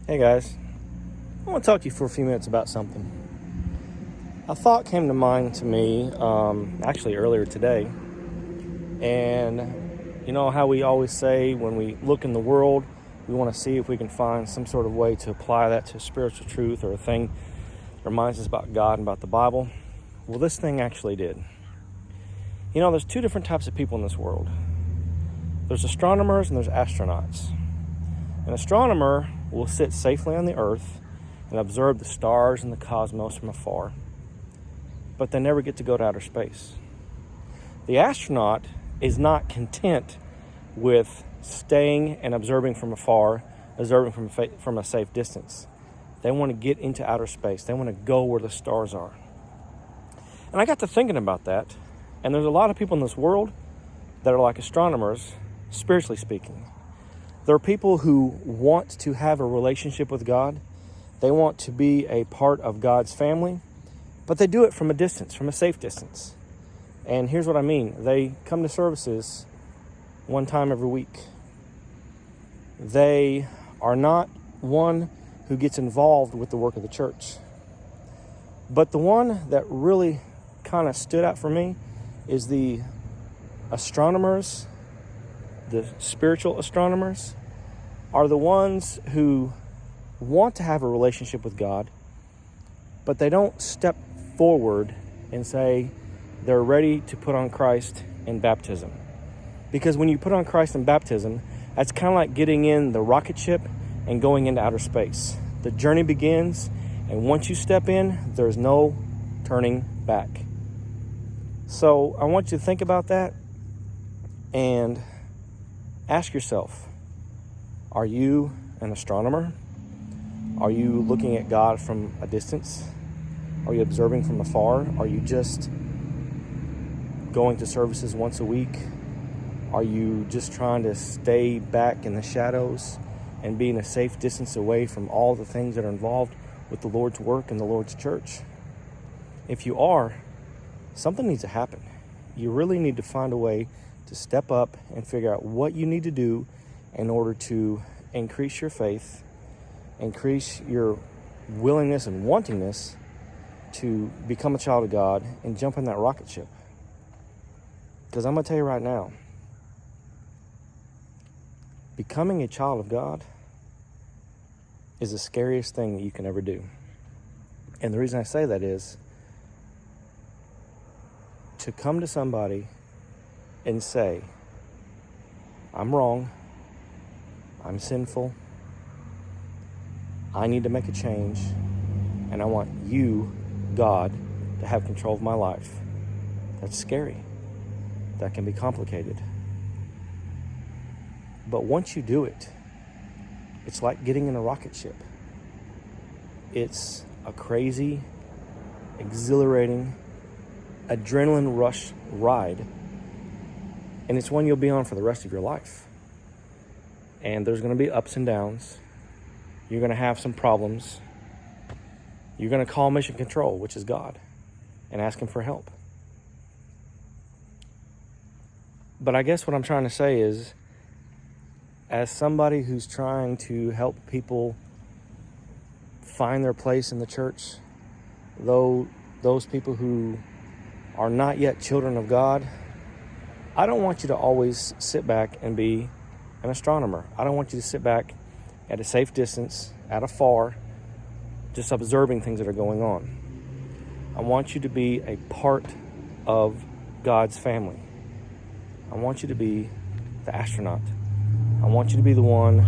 Hey guys, I want to talk to you for a few minutes about something. A thought came to mind to me actually earlier today, and you know how we always say when we look in the world, we want to see if we can find some sort of way to apply that to spiritual truth or a thing that reminds us about God and about the Bible. Well, this thing actually did. You know, there's two different types of people in this world. There's astronomers and there's astronauts. An astronomer will sit safely on the earth and observe the stars and the cosmos from afar, but they never get to go to outer space. The astronaut is not content with staying and observing from afar, observing from a safe distance. They want to get into outer space. They want to go where the stars are. And I got to thinking about that, and there's a lot of people in this world that are like astronomers, spiritually speaking. There are people who want to have a relationship with God. They want to be a part of God's family, but they do it from a distance, from a safe distance. And here's what I mean. They come to services one time every week. They are not one who gets involved with the work of the church. But the one that really kind of stood out for me is the astronomers, the spiritual astronomers, are the ones who want to have a relationship with God, but they don't step forward and say they're ready to put on Christ in baptism. Because when you put on Christ in baptism, that's kind of like getting in the rocket ship and going into outer space. The journey begins, and once you step in, there's no turning back. So I want you to think about that and ask yourself, are you an astronomer? Are you looking at God from a distance? Are you observing from afar? Are you just going to services once a week? Are you just trying to stay back in the shadows and being a safe distance away from all the things that are involved with the Lord's work and the Lord's church? If you are, something needs to happen. You really need to find a way to step up and figure out what you need to do in order to increase your faith, increase your willingness and wantingness to become a child of God and jump in that rocket ship. Because I'm going to tell you right now, becoming a child of God is the scariest thing that you can ever do. And the reason I say that is to come to somebody and say, I'm wrong, I'm sinful, I need to make a change, and I want you, God, to have control of my life. That's scary. That can be complicated. But once you do it, it's like getting in a rocket ship. It's a crazy, exhilarating, adrenaline rush ride, and it's one you'll be on for the rest of your life. And there's going to be ups and downs. You're going to have some problems. You're going to call mission control, which is God, and ask him for help. But I guess what I'm trying to say is, as somebody who's trying to help people find their place in the church, though those people who are not yet children of God, I don't want you to always sit back and be an astronomer. I don't want you to sit back at a safe distance, at afar, just observing things that are going on. I want you to be a part of God's family. I want you to be the astronaut. I want you to be the one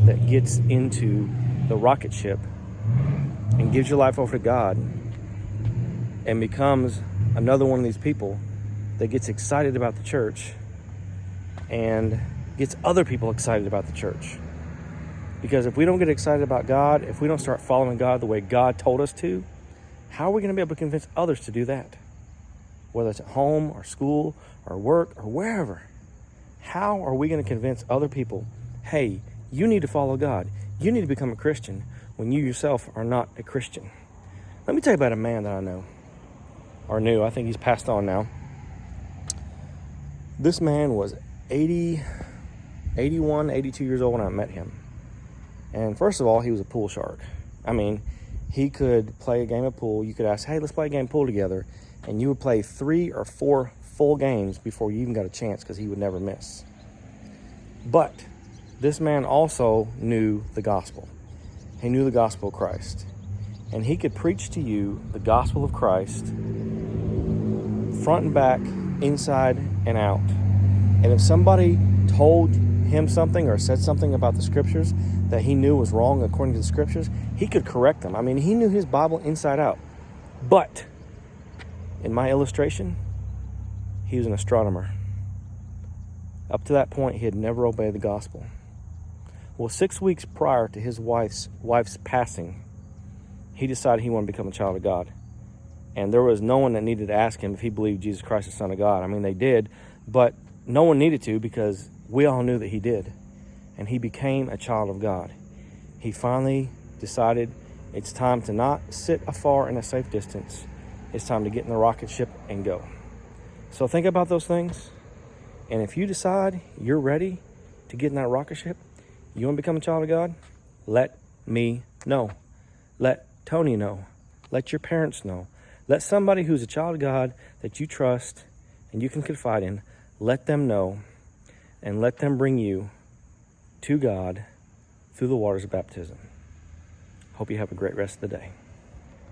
that gets into the rocket ship and gives your life over to God and becomes another one of these people that gets excited about the church and gets other people excited about the church. Because if we don't get excited about God, if we don't start following God the way God told us to, how are we going to be able to convince others to do that? Whether it's at home or school or work or wherever. How are we going to convince other people, hey, you need to follow God. You need to become a Christian when you yourself are not a Christian? Let me tell you about a man that I know, or knew. I think he's passed on now. This man was 81, 82 years old when I met him. And first of all, he was a pool shark. I mean, he could play a game of pool. You could ask, hey, let's play a game of pool together. And you would play 3 or 4 full games before you even got a chance, because he would never miss. But this man also knew the gospel. He knew the gospel of Christ. And he could preach to you the gospel of Christ front and back, inside and out. And if somebody told him something or said something about the scriptures that he knew was wrong according to the scriptures, he could correct them. I mean, he knew his Bible inside out. But in my illustration, he was an astronomer. Up to that point, he had never obeyed the gospel. Well, 6 weeks prior to his wife's passing, he decided he wanted to become a child of God. And there was no one that needed to ask him if he believed Jesus Christ is the Son of God. I mean, they did, but no one needed to, because we all knew that he did. And he became a child of God. He finally decided it's time to not sit afar in a safe distance. It's time to get in the rocket ship and go. So think about those things. And if you decide you're ready to get in that rocket ship, you want to become a child of God, let me know. Let Tony know. Let your parents know. Let somebody who's a child of God that you trust and you can confide in, let them know, and let them bring you to God through the waters of baptism. Hope you have a great rest of the day.